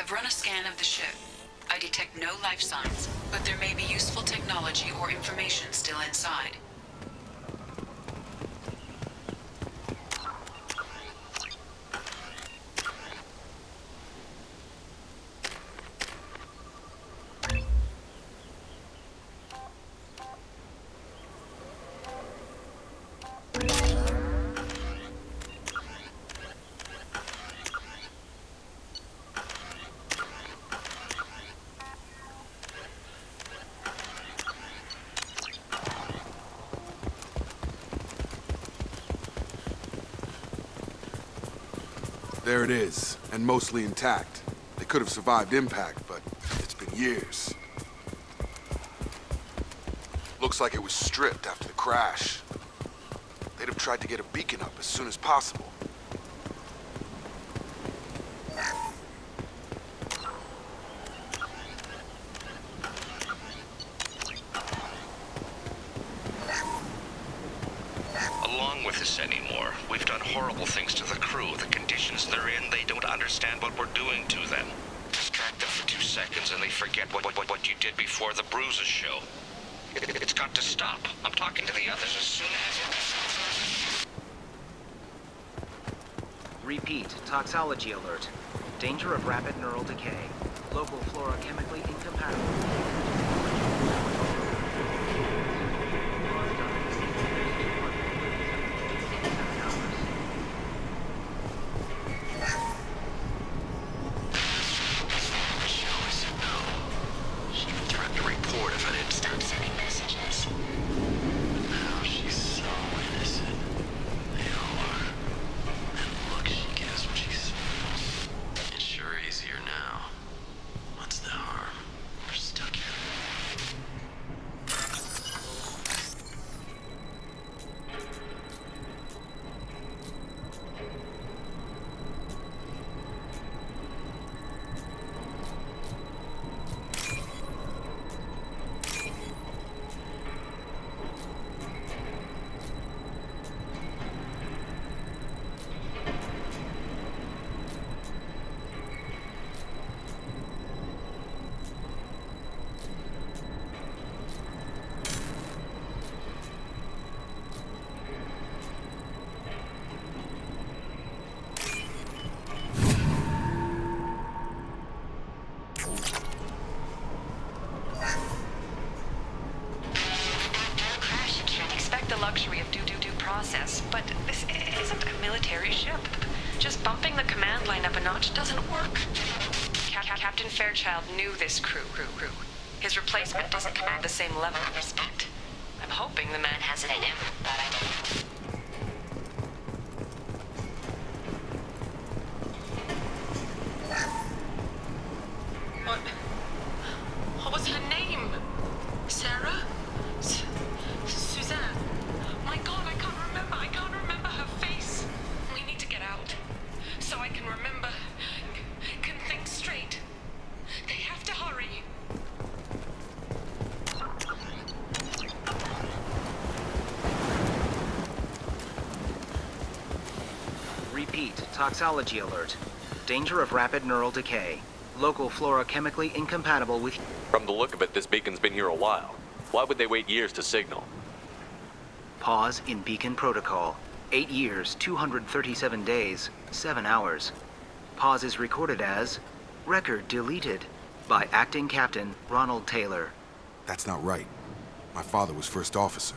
have run a scan of the ship. I detect no life signs, but there may be useful technology or information still inside. There it is, and mostly intact. They could have survived impact, but it's been years. Looks like it was stripped after the crash. They'd have tried to get a beacon up as soon as possible. Along with this anymore. We've done horrible things to the crew. The conditions they're in, they don't understand what we're doing to them. Distract them for 2 seconds and they forget what you did before the bruises show. It's got to stop. I'm talking to the others as soon as... Repeat, toxology alert. Danger of rapid neural decay. Local flora chemically incompatible. Luxury of due process, but this isn't a military ship. Just bumping the command line up a notch doesn't work. Captain Fairchild knew this crew. His replacement doesn't command the same level of respect. I'm hoping the man has it in him, but I don't. What was her name? Sarah? Suzanne? My God, I can't remember her face. We need to get out, so I can remember, can think straight. They have to hurry. Repeat, toxology alert. Danger of rapid neural decay. Local flora chemically incompatible with... From the look of it, this beacon's been here a while. Why would they wait years to signal? Pause in beacon protocol. 8 years, 237 days, 7 hours. Pause is recorded as... Record deleted by Acting Captain Ronald Taylor. That's not right. My father was first officer.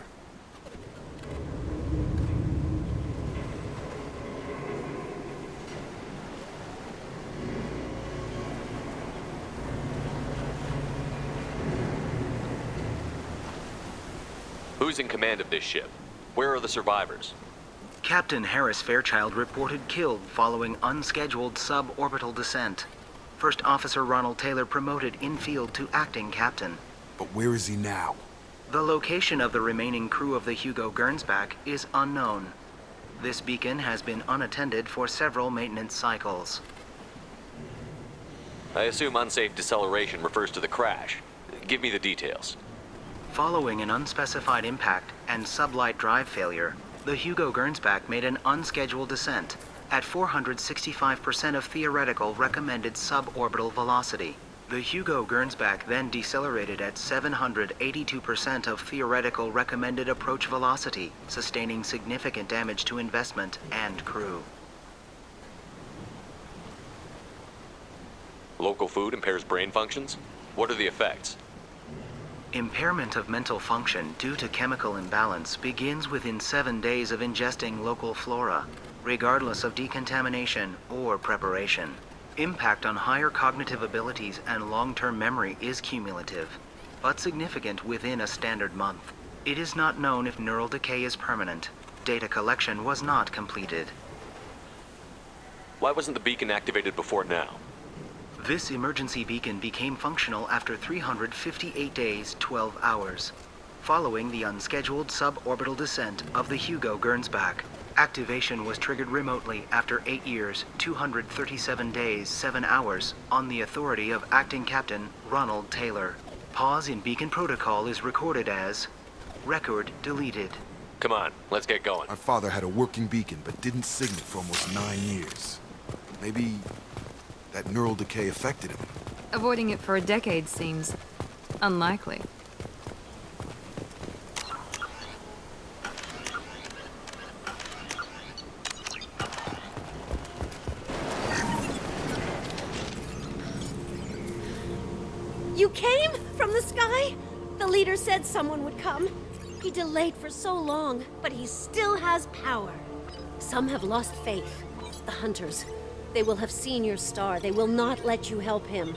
Who's in command of this ship? Where are the survivors? Captain Harris Fairchild reported killed following unscheduled suborbital descent. First Officer Ronald Taylor promoted in-field to acting captain. But where is he now? The location of the remaining crew of the Hugo Gernsback is unknown. This beacon has been unattended for several maintenance cycles. I assume unsafe deceleration refers to the crash. Give me the details. Following an unspecified impact and sublight drive failure, the Hugo Gernsback made an unscheduled descent at 465% of theoretical recommended suborbital velocity. The Hugo Gernsback then decelerated at 782% of theoretical recommended approach velocity, sustaining significant damage to investment and crew. Local food impairs brain functions? What are the effects? Impairment of mental function due to chemical imbalance begins within 7 days of ingesting local flora, regardless of decontamination or preparation. Impact on higher cognitive abilities and long-term memory is cumulative, but significant within a standard month. It is not known if neural decay is permanent. Data collection was not completed. Why wasn't the beacon activated before now? This emergency beacon became functional after 358 days, 12 hours, following the unscheduled suborbital descent of the Hugo Gernsback. Activation was triggered remotely after 8 years, 237 days, 7 hours, on the authority of Acting Captain Ronald Taylor. Pause in beacon protocol is recorded as record deleted. Come on, let's get going. My father had a working beacon, but didn't signal for almost 9 years. Maybe that neural decay affected him. Avoiding it for a decade seems unlikely. You came from the sky? The leader said someone would come. He delayed for so long, but he still has power. Some have lost faith. The hunters. They will have seen your star. They will not let you help him.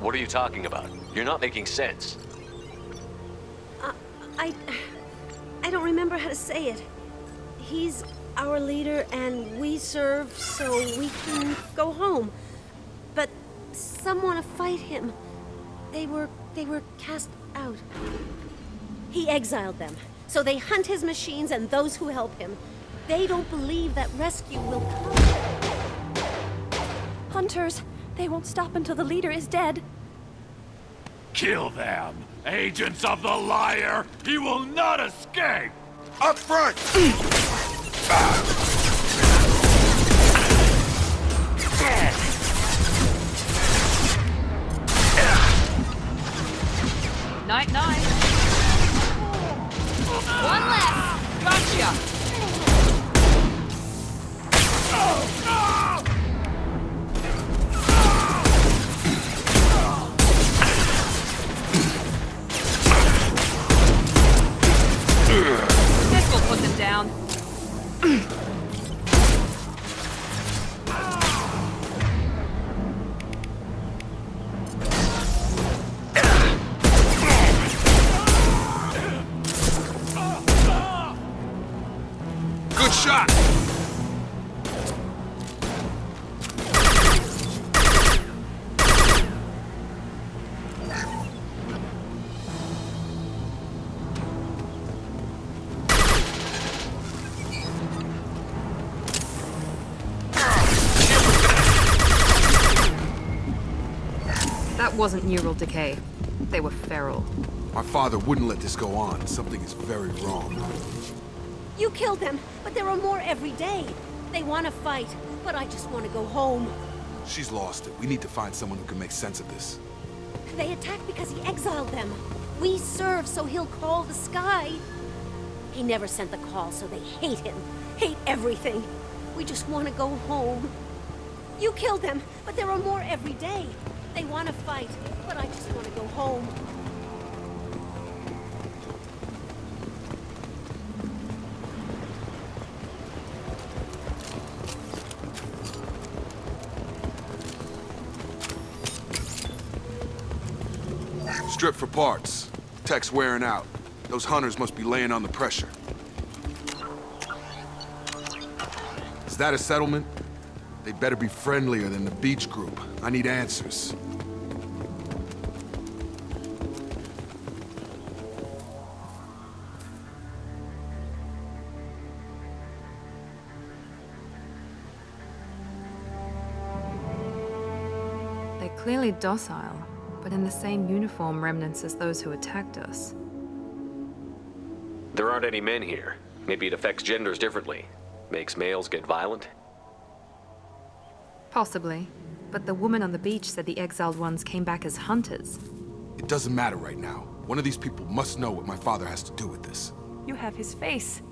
What are you talking about? You're not making sense. I don't remember how to say it. He's our leader and we serve so we can go home. But some want to fight him. They were cast out. He exiled them, so they hunt his machines and those who help him. They don't believe that rescue will come. Hunters, they won't stop until the leader is dead. Kill them! Agents of the liar! He will not escape! Up front! Night-night. One left. Gotcha. This will put them down. Good shot! That wasn't neural decay. They were feral. My father wouldn't let this go on. Something is very wrong. You killed them, but there are more every day. They want to fight, but I just want to go home. She's lost it. We need to find someone who can make sense of this. They attacked because he exiled them. We serve so he'll call the sky. He never sent the call, so they hate him. Hate everything. We just want to go home. You killed them, but there are more every day. They want to fight, but I just want to go home. Strip for parts. Tech's wearing out. Those hunters must be laying on the pressure. Is that a settlement? They better be friendlier than the beach group. I need answers. They're clearly docile, but in the same uniform remnants as those who attacked us. There aren't any men here. Maybe it affects genders differently. Makes males get violent. Possibly. But the woman on the beach said the exiled ones came back as hunters. It doesn't matter right now. One of these people must know what my father has to do with this. You have his face.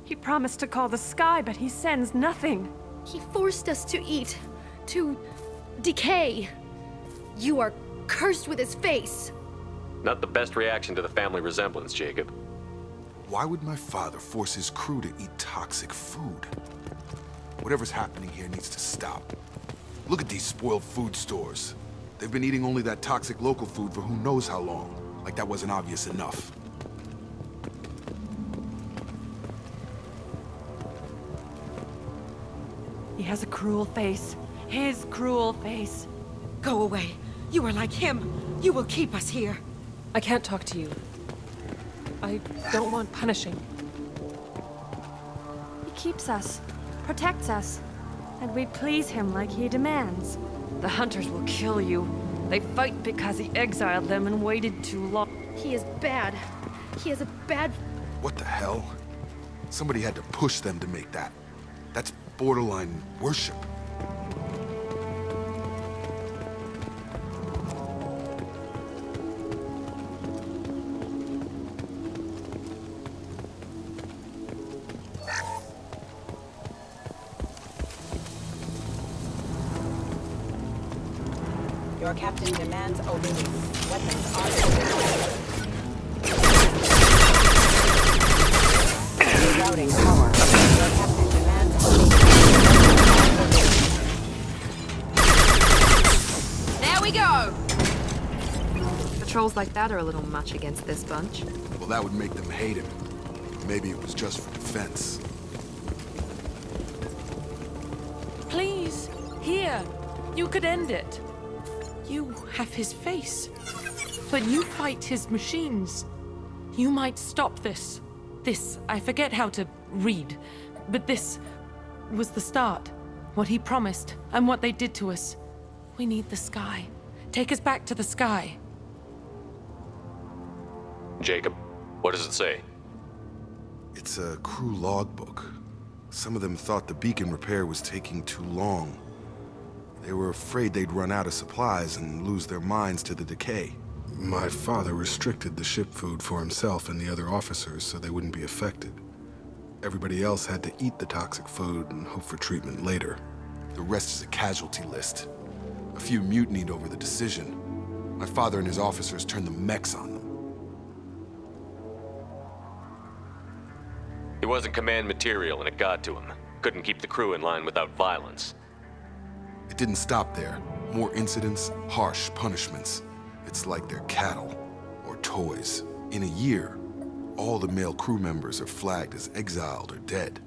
He promised to call the sky, but he sends nothing. He forced us to eat, to decay. You are cursed with his face. Not the best reaction to the family resemblance, Jacob. Why would my father force his crew to eat toxic food? Whatever's happening here needs to stop. Look at these spoiled food stores. They've been eating only that toxic local food for who knows how long. Like that wasn't obvious enough. He has a cruel face. His cruel face. Go away. You are like him. You will keep us here. I can't talk to you. I don't want punishing. He keeps us, protects us, and we please him like he demands. The hunters will kill you. They fight because he exiled them and waited too long. He is bad. He is a bad... What the hell? Somebody had to push them to make that. That's borderline worship. Your captain demands obedience. Weapons are ready. Rerouting power. Your captain demands obedience. There we go! Patrols like that are a little much against this bunch. Well, that would make them hate him. Maybe it was just for defense. Please, here. You could end it. You have his face. But you fight his machines. You might stop this. This, I forget how to read. But this was the start. What he promised, and what they did to us. We need the sky. Take us back to the sky. Jacob, what does it say? It's a crew logbook. Some of them thought the beacon repair was taking too long. They were afraid they'd run out of supplies and lose their minds to the decay. My father restricted the ship food for himself and the other officers so they wouldn't be affected. Everybody else had to eat the toxic food and hope for treatment later. The rest is a casualty list. A few mutinied over the decision. My father and his officers turned the mechs on them. He wasn't command material and it got to him. Couldn't keep the crew in line without violence. It didn't stop there. More incidents, harsh punishments. It's like they're cattle or toys. In a year, all the male crew members are flagged as exiled or dead.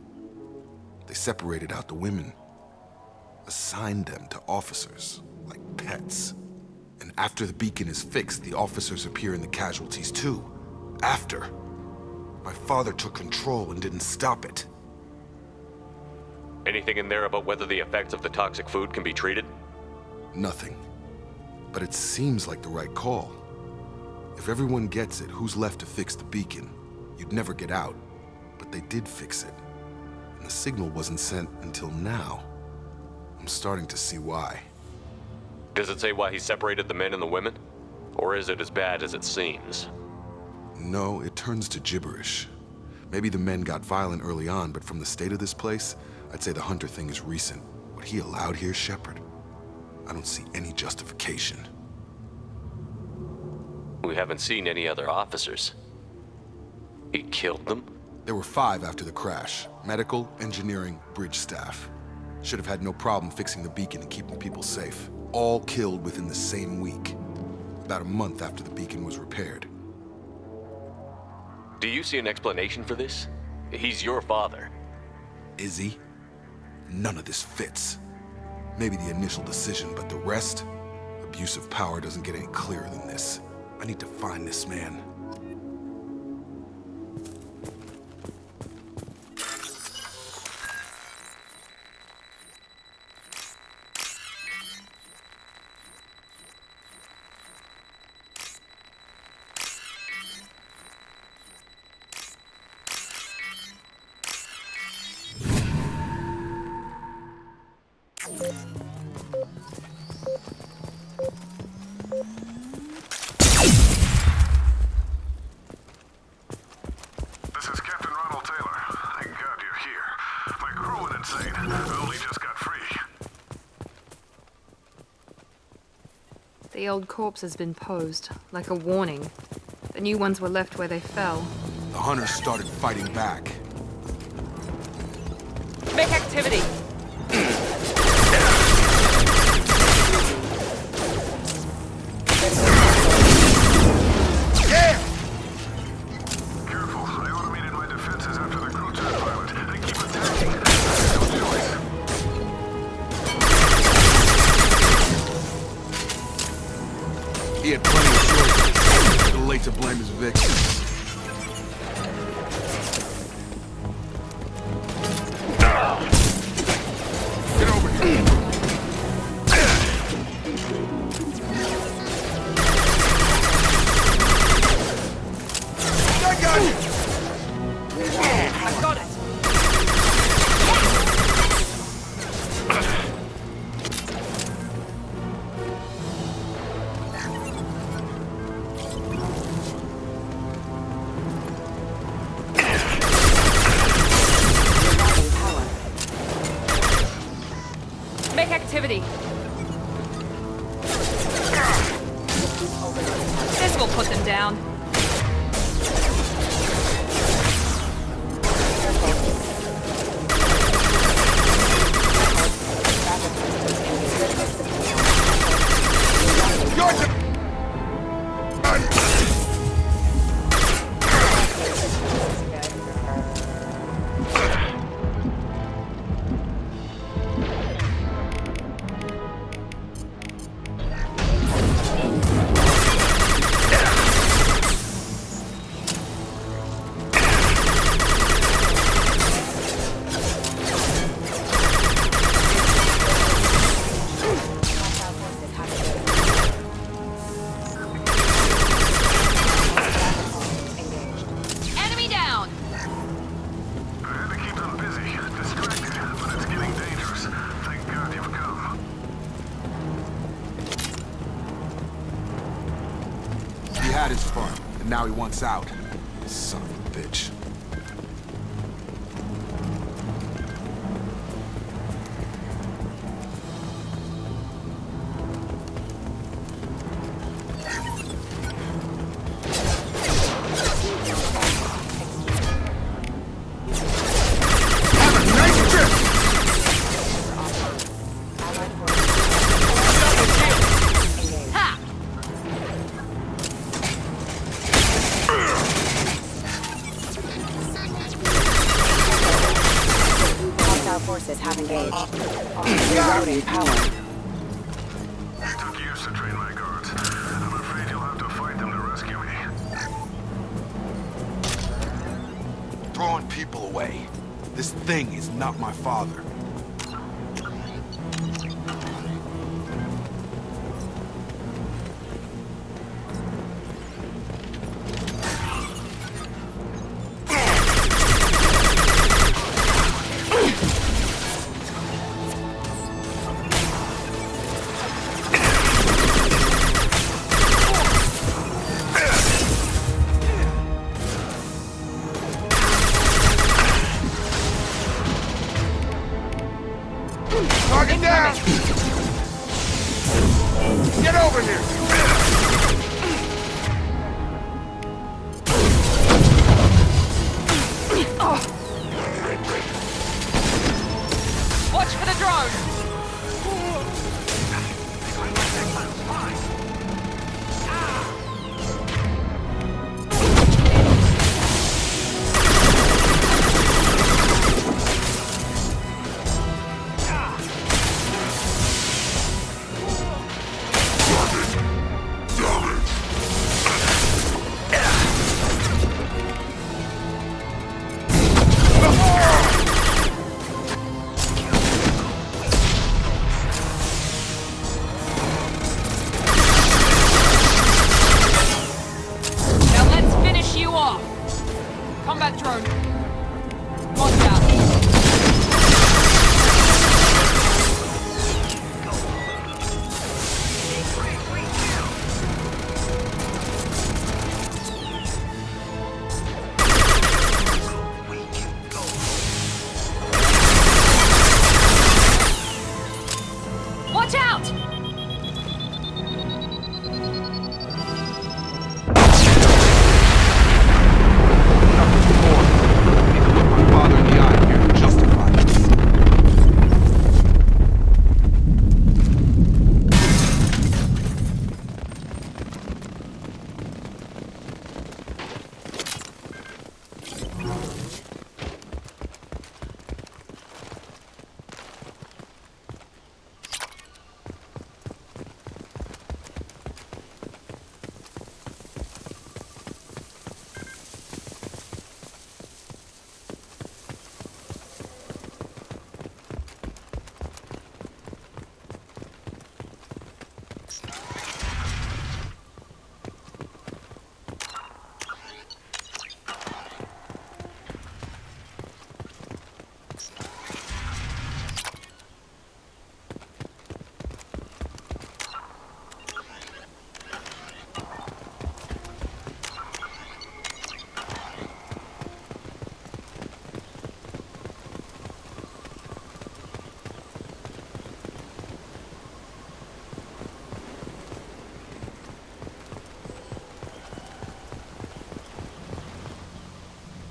They separated out the women, assigned them to officers like pets. And after the beacon is fixed, the officers appear in the casualties too. After. My father took control and didn't stop it. Anything in there about whether the effects of the toxic food can be treated? Nothing. But it seems like the right call. If everyone gets it, who's left to fix the beacon? You'd never get out. But they did fix it. And the signal wasn't sent until now. I'm starting to see why. Does it say why he separated the men and the women? Or is it as bad as it seems? No, it turns to gibberish. Maybe the men got violent early on, but from the state of this place, I'd say the Hunter thing is recent. What he allowed here, Shepard, I don't see any justification. We haven't seen any other officers. He killed them? There were 5 after the crash. Medical, engineering, bridge staff. Should have had no problem fixing the beacon and keeping people safe. All killed within the same week. About a month after the beacon was repaired. Do you see an explanation for this? He's your father. Is he? None of this fits. Maybe the initial decision, but the rest? Abuse of power doesn't get any clearer than this. I need to find this man. The old corpse has been posed, like a warning. The new ones were left where they fell. The hunters started fighting back. Make activity! Careful, I automated my defenses after the crew turned violent. They keep attacking. No choice. He had plenty of choices. Too late to blame his victims. Get over here. I got you! I've got it! Make activity! This will put them down. Had his fun, and now he wants out. Son of a bitch. Have a nice trip! Forces have engaged. Rerouting power. It took years to train my guards. I'm afraid you'll have to fight them to rescue me. Throwing people away. This thing is not my father. Target down! Get over here! Watch for the drone! Combat drone. Watch out. Watch out!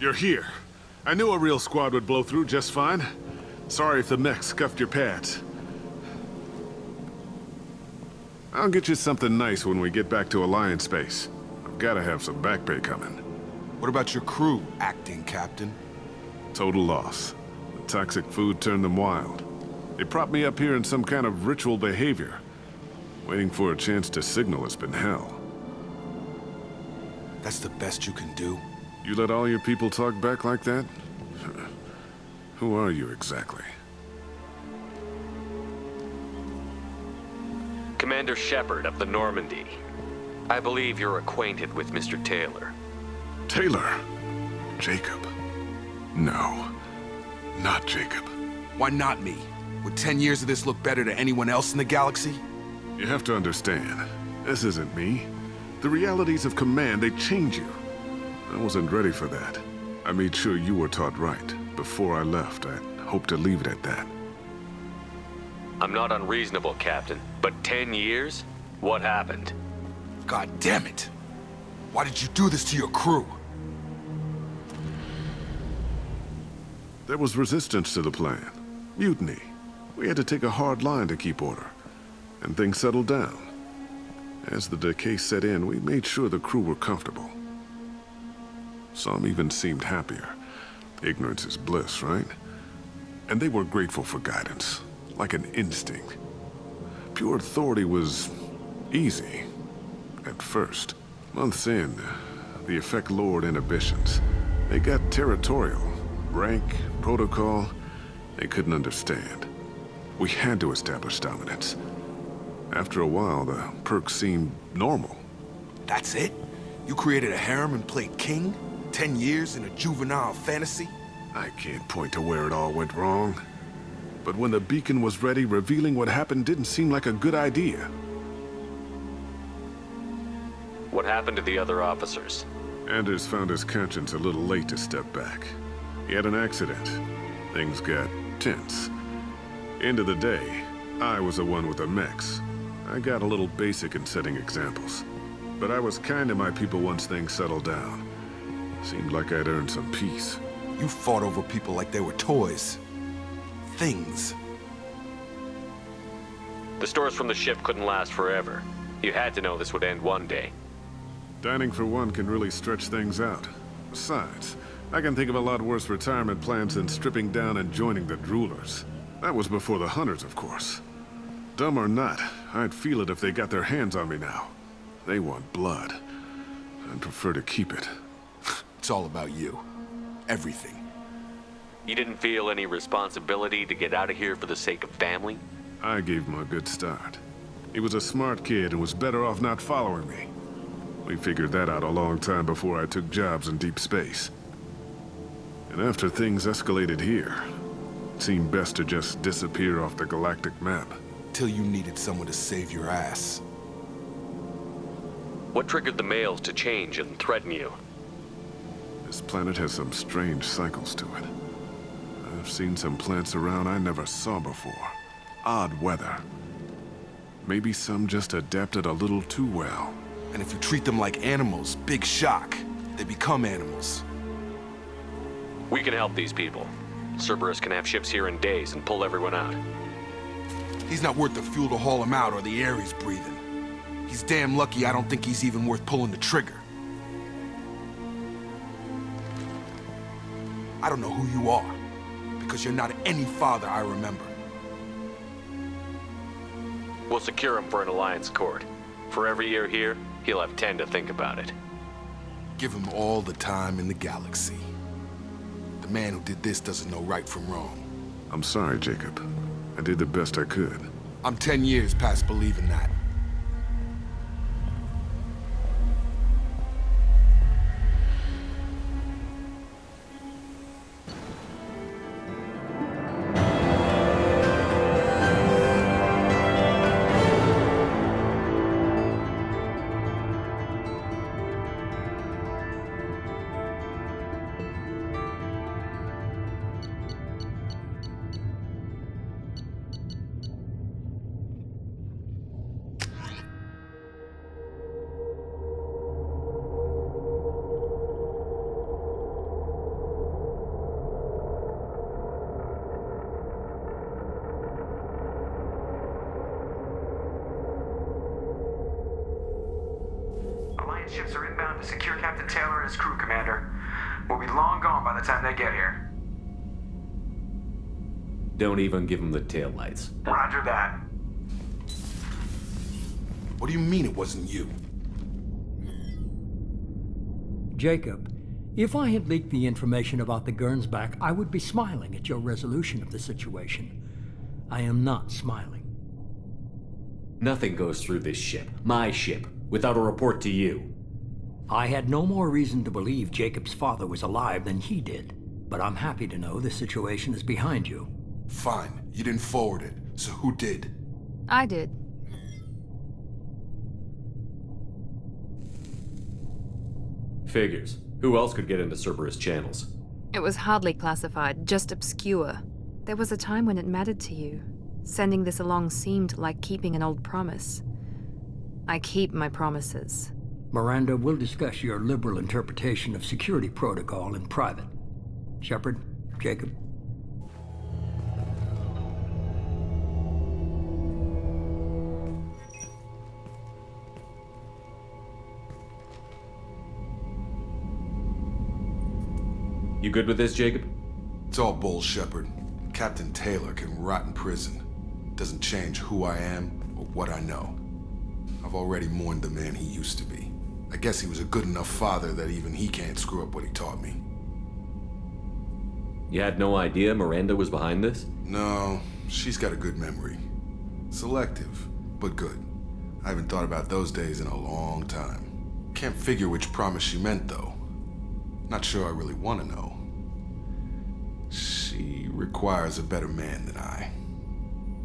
You're here. I knew a real squad would blow through just fine. Sorry if the mech scuffed your pads. I'll get you something nice when we get back to Alliance space. I've gotta have some back pay coming. What about your crew, acting captain? Total loss. The toxic food turned them wild. They propped me up here in some kind of ritual behavior. Waiting for a chance to signal has been hell. That's the best you can do? You let all your people talk back like that? Who are you exactly? Commander Shepard of the Normandy. I believe you're acquainted with Mr. Taylor. Taylor? Jacob? No, not Jacob. Why not me? Would 10 years of this look better to anyone else in the galaxy? You have to understand, this isn't me. The realities of command, they change you. I wasn't ready for that. I made sure you were taught right. Before I left, I hoped to leave it at that. I'm not unreasonable, Captain, but 10 years? What happened? God damn it! Why did you do this to your crew? There was resistance to the plan. Mutiny. We had to take a hard line to keep order. And things settled down. As the decay set in, we made sure the crew were comfortable. Some even seemed happier. Ignorance is bliss, right? And they were grateful for guidance, like an instinct. Pure authority was easy, at first. Months in, the effect lowered inhibitions. They got territorial. Rank, protocol, they couldn't understand. We had to establish dominance. After a while, the perks seemed normal. That's it? You created a harem and played king? 10 years in a juvenile fantasy? I can't point to where it all went wrong. But when the beacon was ready, revealing what happened didn't seem like a good idea. What happened to the other officers? Anders found his conscience a little late to step back. He had an accident. Things got tense. End of the day, I was the one with the mechs. I got a little basic in setting examples. But I was kind to my people once things settled down. Seemed like I'd earned some peace. You fought over people like they were toys. Things. The stores from the ship couldn't last forever. You had to know this would end one day. Dining for one can really stretch things out. Besides, I can think of a lot worse retirement plans than stripping down and joining the droolers. That was before the hunters, of course. Dumb or not, I'd feel it if they got their hands on me now. They want blood. I'd prefer to keep it. It's all about you. Everything. You didn't feel any responsibility to get out of here for the sake of family? I gave him a good start. He was a smart kid and was better off not following me. We figured that out a long time before I took jobs in deep space. And after things escalated here, it seemed best to just disappear off the galactic map. Till you needed someone to save your ass. What triggered the males to change and threaten you? This planet has some strange cycles to it. I've seen some plants around I never saw before. Odd weather. Maybe some just adapted a little too well. And if you treat them like animals, big shock. They become animals. We can help these people. Cerberus can have ships here in days and pull everyone out. He's not worth the fuel to haul him out or the air he's breathing. He's damn lucky I don't think he's even worth pulling the trigger. I don't know who you are, because you're not any father I remember. We'll secure him for an Alliance court. For every year here, he'll have 10 to think about it. Give him all the time in the galaxy. The man who did this doesn't know right from wrong. I'm sorry, Jacob. I did the best I could. I'm 10 years past believing that. Alliance ships are inbound to secure Captain Taylor and his crew, Commander. We'll be long gone by the time they get here. Don't even give him the taillights. Roger that. What do you mean it wasn't you? Jacob, if I had leaked the information about the Gernsback, I would be smiling at your resolution of the situation. I am not smiling. Nothing goes through this ship, my ship, without a report to you. I had no more reason to believe Jacob's father was alive than he did, but I'm happy to know the situation is behind you. Fine, you didn't forward it, so who did? I did. Figures. Who else could get into Cerberus channels? It was hardly classified, just obscure. There was a time when it mattered to you. Sending this along seemed like keeping an old promise. I keep my promises. Miranda, we'll discuss your liberal interpretation of security protocol in private. Shepard, Jacob. You good with this, Jacob? It's all bull, Shepard. Captain Taylor can rot in prison. Doesn't change who I am or what I know. I've already mourned the man he used to be. I guess he was a good enough father that even he can't screw up what he taught me. You had no idea Miranda was behind this? No, she's got a good memory. Selective, but good. I haven't thought about those days in a long time. Can't figure which promise she meant, though. Not sure I really want to know. She requires a better man than I.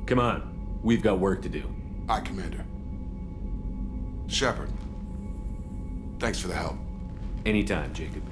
Come on, we've got work to do. Aye, Commander. Shepard, thanks for the help. Anytime, Jacob.